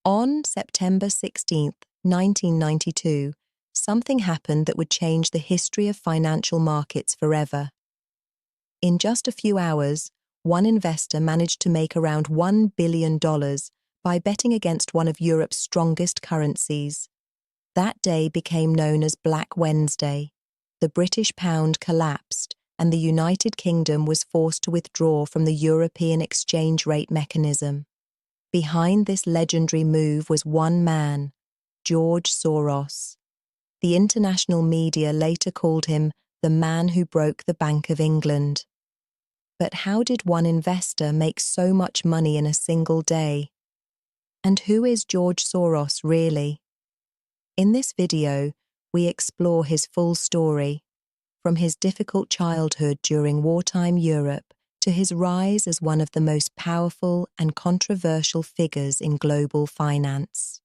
On September 16, 1992, something happened that would change the history of financial markets forever. In just a few hours, one investor managed to make around $1 billion by betting against one of Europe's strongest currencies. That day became known as Black Wednesday. The British pound collapsed, and the United Kingdom was forced to withdraw from the European exchange rate mechanism. Behind this legendary move was one man, George Soros. The international media later called him the man who broke the Bank of England. But how did one investor make so much money in a single day? And who is George Soros really? In this video, we explore his full story, from his difficult childhood during wartime Europe to his rise as one of the most powerful and controversial figures in global finance.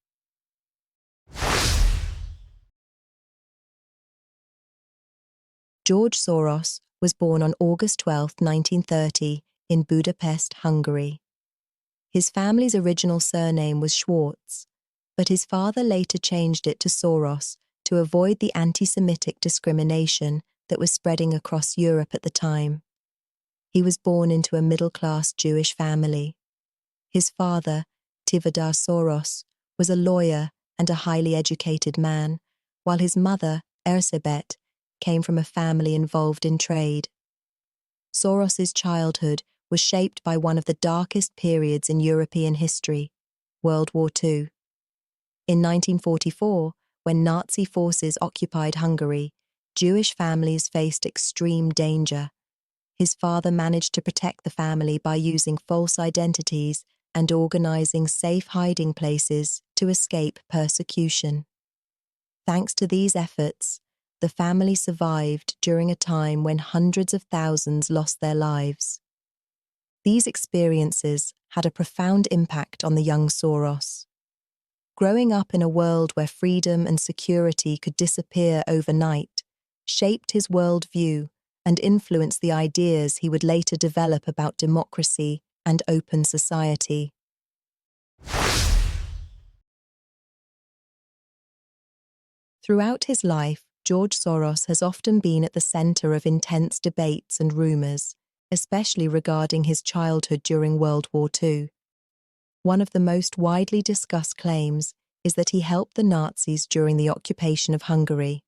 George Soros was born on August 12, 1930, in Budapest, Hungary. His family's original surname was Schwartz, but his father later changed it to Soros to avoid the anti-Semitic discrimination that was spreading across Europe at the time. He was born into a middle-class Jewish family. His father, Tivadar Soros, was a lawyer and a highly educated man, while his mother, Erzsébet, came from a family involved in trade. Soros's childhood was shaped by one of the darkest periods in European history, World War II. In 1944, when Nazi forces occupied Hungary, Jewish families faced extreme danger. His father managed to protect the family by using false identities and organizing safe hiding places to escape persecution. Thanks to these efforts, the family survived during a time when hundreds of thousands lost their lives. These experiences had a profound impact on the young Soros. Growing up in a world where freedom and security could disappear overnight shaped his worldview and influenced the ideas he would later develop about democracy and open society. Throughout his life, George Soros has often been at the center of intense debates and rumors, especially regarding his childhood during World War II. One of the most widely discussed claims is that he helped the Nazis during the occupation of Hungary.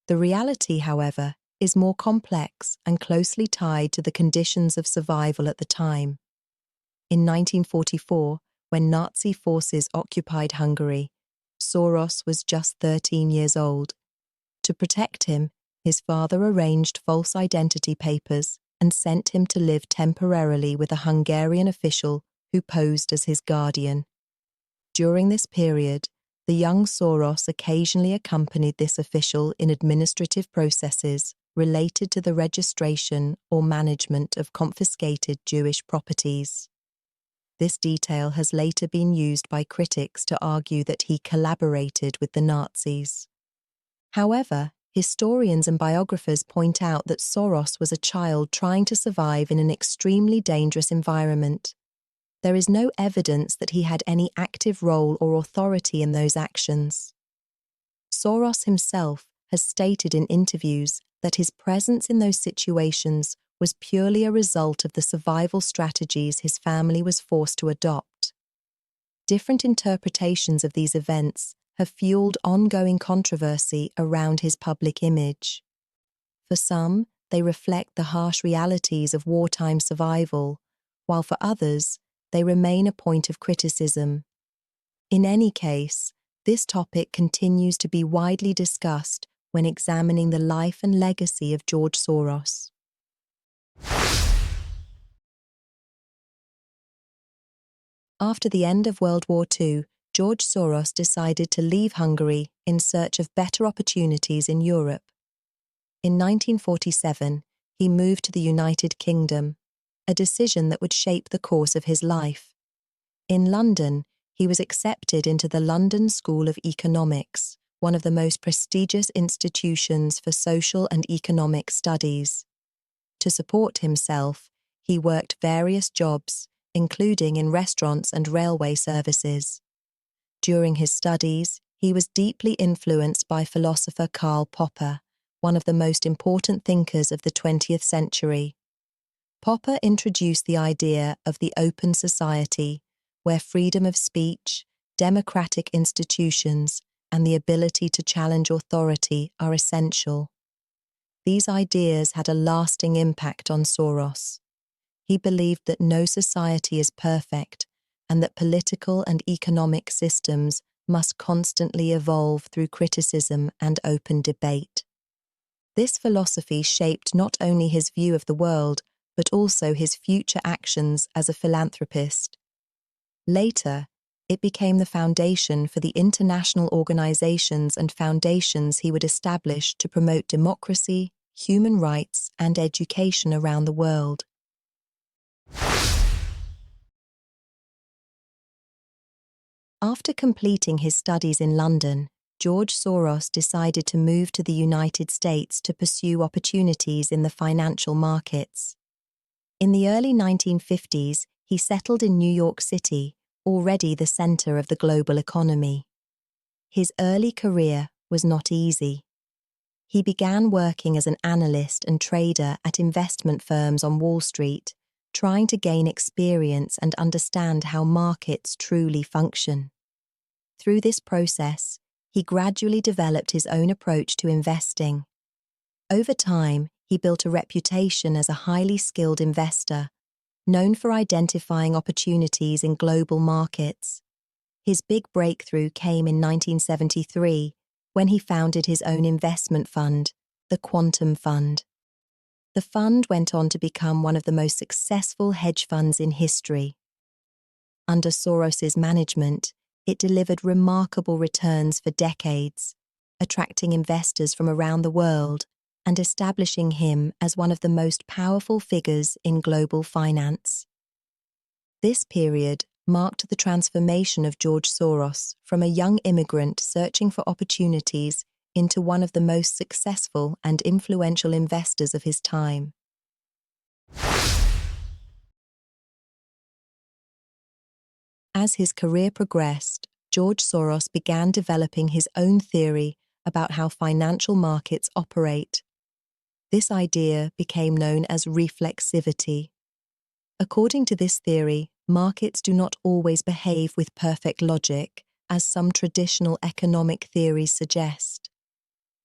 The reality, however, is more complex and closely tied to the conditions of survival at the time. In 1944, when Nazi forces occupied Hungary, Soros was just 13 years old. To protect him, his father arranged false identity papers and sent him to live temporarily with a Hungarian official who posed as his guardian. During this period, the young Soros occasionally accompanied this official in administrative processes related to the registration or management of confiscated Jewish properties. This detail has later been used by critics to argue that he collaborated with the Nazis. However, historians and biographers point out that Soros was a child trying to survive in an extremely dangerous environment. There is no evidence that he had any active role or authority in those actions. Soros himself has stated in interviews that his presence in those situations was purely a result of the survival strategies his family was forced to adopt. Different interpretations of these events have fueled ongoing controversy around his public image. For some, they reflect the harsh realities of wartime survival, while for others, they remain a point of criticism. In any case, this topic continues to be widely discussed when examining the life and legacy of George Soros. After the end of World War II, George Soros decided to leave Hungary in search of better opportunities in Europe. In 1947, he moved to the United Kingdom, a decision that would shape the course of his life. In London, he was accepted into the London School of Economics, one of the most prestigious institutions for social and economic studies. To support himself, he worked various jobs, including in restaurants and railway services. During his studies, he was deeply influenced by philosopher Karl Popper, one of the most important thinkers of the 20th century. Popper introduced the idea of the open society, where freedom of speech, democratic institutions, and the ability to challenge authority are essential. These ideas had a lasting impact on Soros. He believed that no society is perfect and that political and economic systems must constantly evolve through criticism and open debate. This philosophy shaped not only his view of the world, but also his future actions as a philanthropist. Later, it became the foundation for the international organizations and foundations he would establish to promote democracy, human rights, and education around the world. After completing his studies in London, George Soros decided to move to the United States to pursue opportunities in the financial markets. In the early 1950s, he settled in New York City, already the center of the global economy. His early career was not easy. He began working as an analyst and trader at investment firms on Wall Street, trying to gain experience and understand how markets truly function. Through this process, he gradually developed his own approach to investing. Over time, he built a reputation as a highly skilled investor, known for identifying opportunities in global markets. His big breakthrough came in 1973 when he founded his own investment fund, the Quantum Fund. The fund went on to become one of the most successful hedge funds in history. Under Soros's management, it delivered remarkable returns for decades, attracting investors from around the world and establishing him as one of the most powerful figures in global finance. This period marked the transformation of George Soros from a young immigrant searching for opportunities into one of the most successful and influential investors of his time. As his career progressed, George Soros began developing his own theory about how financial markets operate. This idea became known as reflexivity. According to this theory, markets do not always behave with perfect logic, as some traditional economic theories suggest.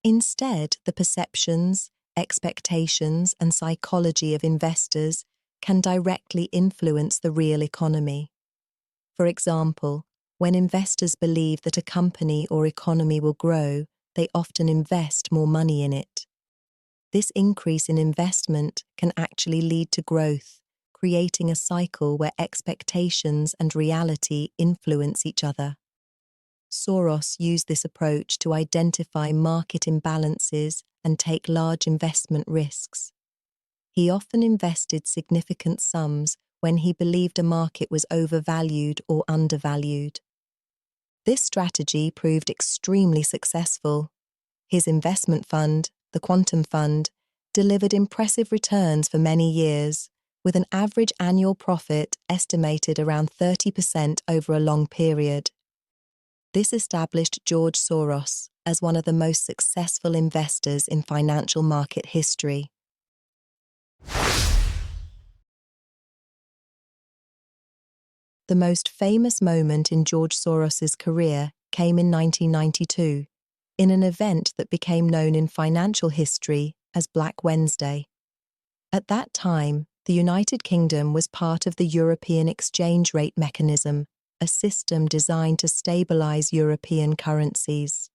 Instead, the perceptions, expectations, and psychology of investors can directly influence the real economy. For example, when investors believe that a company or economy will grow, they often invest more money in it. This increase in investment can actually lead to growth, creating a cycle where expectations and reality influence each other. Soros used this approach to identify market imbalances and take large investment risks. He often invested significant sums when he believed a market was overvalued or undervalued. This strategy proved extremely successful. His investment fund, the Quantum Fund, delivered impressive returns for many years, with an average annual profit estimated around 30% over a long period. This established George Soros as one of the most successful investors in financial market history. The most famous moment in George Soros's career came in 1992, in an event that became known in financial history as Black Wednesday. At that time, the United Kingdom was part of the European exchange rate mechanism, a system designed to stabilize European currencies.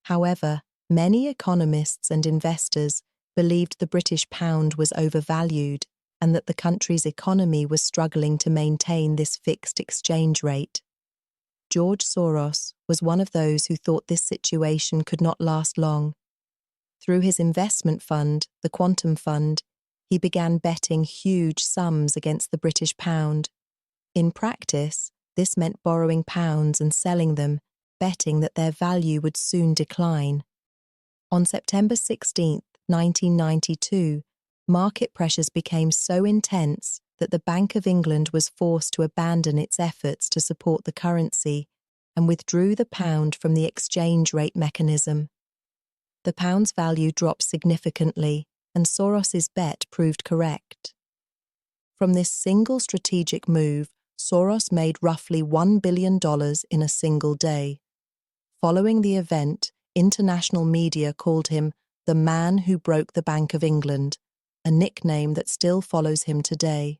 However, many economists and investors believed the British pound was overvalued and that the country's economy was struggling to maintain this fixed exchange rate. George Soros was one of those who thought this situation could not last long. Through his investment fund, the Quantum Fund, he began betting huge sums against the British pound. In practice, this meant borrowing pounds and selling them, betting that their value would soon decline. On September 16, 1992, market pressures became so intense that the Bank of England was forced to abandon its efforts to support the currency, and withdrew the pound from the exchange rate mechanism. The pound's value dropped significantly, and Soros's bet proved correct. From this single strategic move, Soros made roughly $1 billion in a single day. Following the event, international media called him the man who broke the Bank of England, a nickname that still follows him today.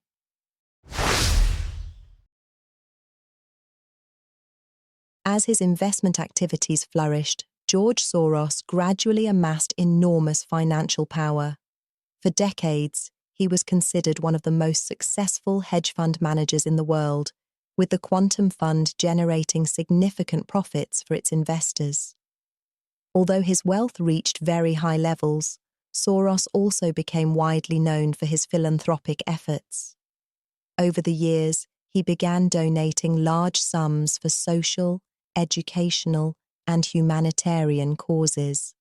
As his investment activities flourished, George Soros gradually amassed enormous financial power. For decades, he was considered one of the most successful hedge fund managers in the world, with the quantum fund generating significant profits for its investors. Although his wealth reached very high levels, Soros also became widely known for his philanthropic efforts. Over the years, he began donating large sums for social, educational, and humanitarian causes.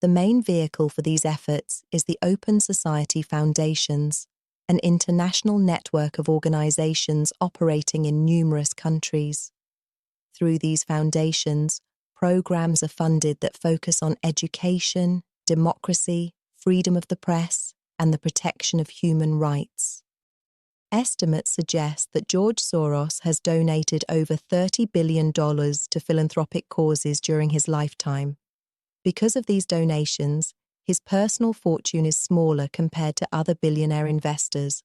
The main vehicle for these efforts is the Open Society Foundations, an international network of organizations operating in numerous countries. Through these foundations, programs are funded that focus on education, democracy, freedom of the press, and the protection of human rights. Estimates suggest that George Soros has donated over $30 billion to philanthropic causes during his lifetime. Because of these donations, his personal fortune is smaller compared to other billionaire investors.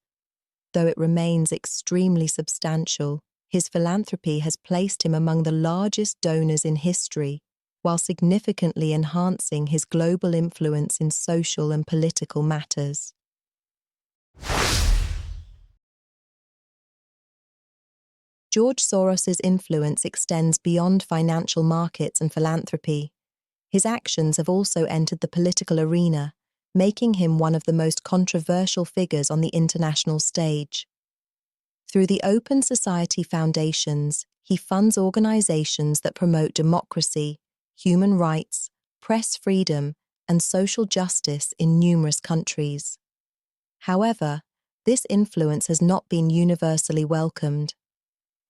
Though it remains extremely substantial, his philanthropy has placed him among the largest donors in history, while significantly enhancing his global influence in social and political matters. George Soros's influence extends beyond financial markets and philanthropy. His actions have also entered the political arena, making him one of the most controversial figures on the international stage. Through the Open Society Foundations, he funds organizations that promote democracy, human rights, press freedom, and social justice in numerous countries. However, this influence has not been universally welcomed.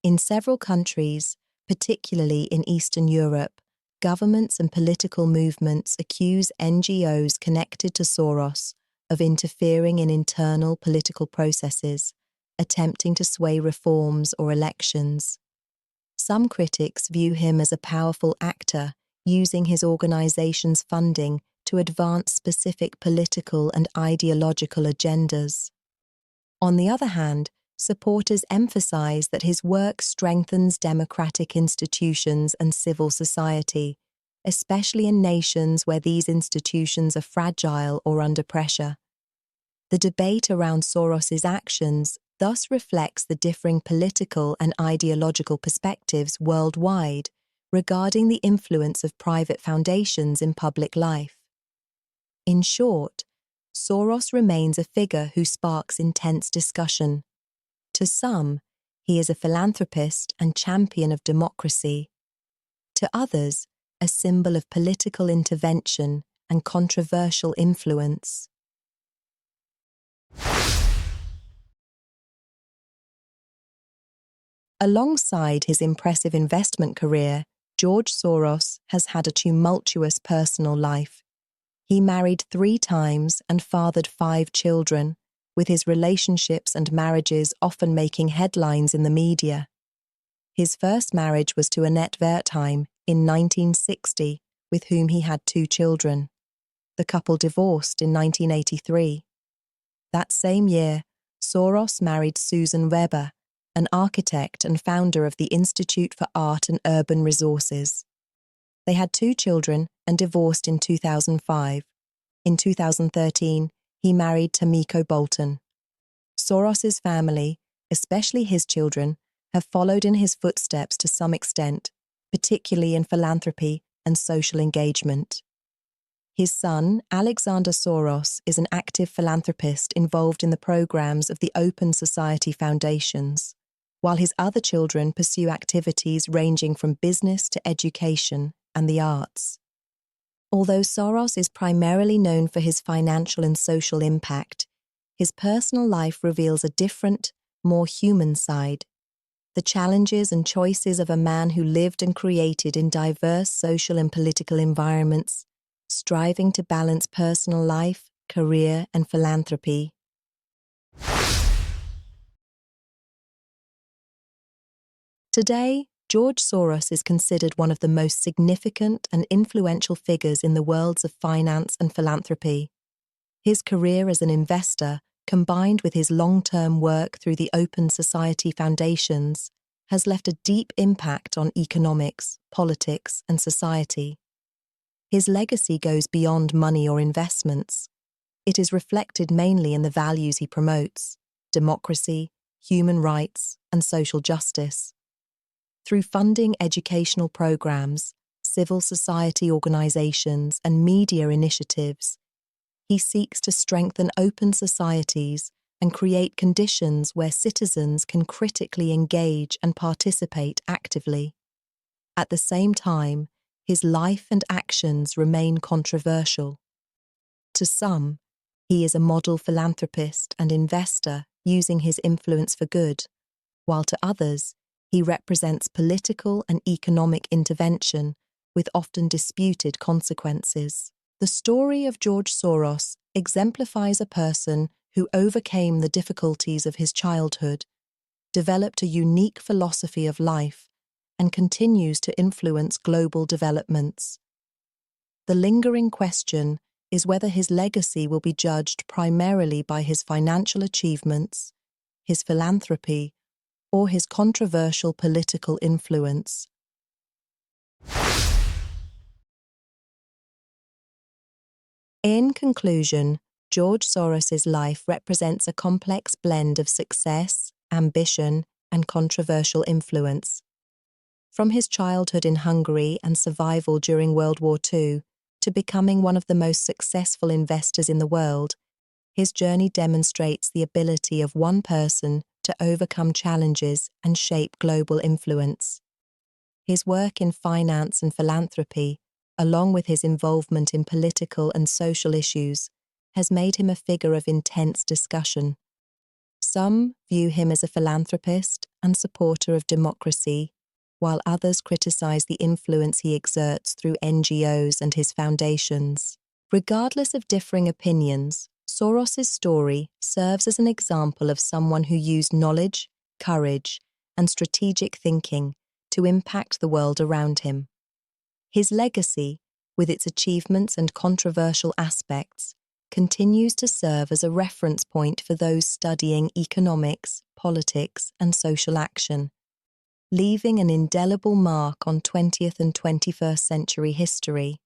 In several countries, particularly in Eastern Europe, governments and political movements accuse NGOs connected to Soros of interfering in internal political processes, attempting to sway reforms or elections. Some critics view him as a powerful actor, using his organization's funding to advance specific political and ideological agendas. On the other hand, supporters emphasize that his work strengthens democratic institutions and civil society, especially in nations where these institutions are fragile or under pressure. The debate around Soros's actions thus reflects the differing political and ideological perspectives worldwide regarding the influence of private foundations in public life. In short, Soros remains a figure who sparks intense discussion. To some, he is a philanthropist and champion of democracy. To others, a symbol of political intervention and controversial influence. Alongside his impressive investment career, George Soros has had a tumultuous personal life. He married 3 times and fathered 5 children, with his relationships and marriages often making headlines in the media. His first marriage was to Annette Wartime in 1960, with whom he had 2 children. The couple divorced in 1983. That same year, Soros married Susan Weber, an architect and founder of the Institute for Art and Urban Resources. They had 2 children and divorced in 2005. In 2013, he married Tamiko Bolton. Soros's family, especially his children, have followed in his footsteps to some extent, particularly in philanthropy and social engagement. His son, Alexander Soros, is an active philanthropist involved in the programs of the Open Society Foundations, while his other children pursue activities ranging from business to education and the arts. Although Soros is primarily known for his financial and social impact, his personal life reveals a different, more human side. the challenges and choices of a man who lived and created in diverse social and political environments, striving to balance personal life, career, and philanthropy. Today, George Soros is considered one of the most significant and influential figures in the worlds of finance and philanthropy. His career as an investor, combined with his long-term work through the Open Society Foundations, has left a deep impact on economics, politics, and society. His legacy goes beyond money or investments. It is reflected mainly in the values he promotes: democracy, human rights, and social justice. Through funding educational programs, civil society organizations, and media initiatives, he seeks to strengthen open societies and create conditions where citizens can critically engage and participate actively. At the same time, his life and actions remain controversial. To some, he is a model philanthropist and investor using his influence for good, while to others, he represents political and economic intervention with often disputed consequences. The story of George Soros exemplifies a person who overcame the difficulties of his childhood, developed a unique philosophy of life, and continues to influence global developments. The lingering question is whether his legacy will be judged primarily by his financial achievements, his philanthropy, or his controversial political influence. In conclusion, George Soros's life represents a complex blend of success, ambition, and controversial influence. From his childhood in Hungary and survival during World War II to becoming one of the most successful investors in the world, his journey demonstrates the ability of one person to overcome challenges and shape global influence. His work in finance and philanthropy, along with his involvement in political and social issues, has made him a figure of intense discussion. Some view him as a philanthropist and supporter of democracy, while others criticize the influence he exerts through NGOs and his foundations. Regardless of differing opinions, Soros's story serves as an example of someone who used knowledge, courage, and strategic thinking to impact the world around him. His legacy, with its achievements and controversial aspects, continues to serve as a reference point for those studying economics, politics, and social action, leaving an indelible mark on 20th and 21st century history.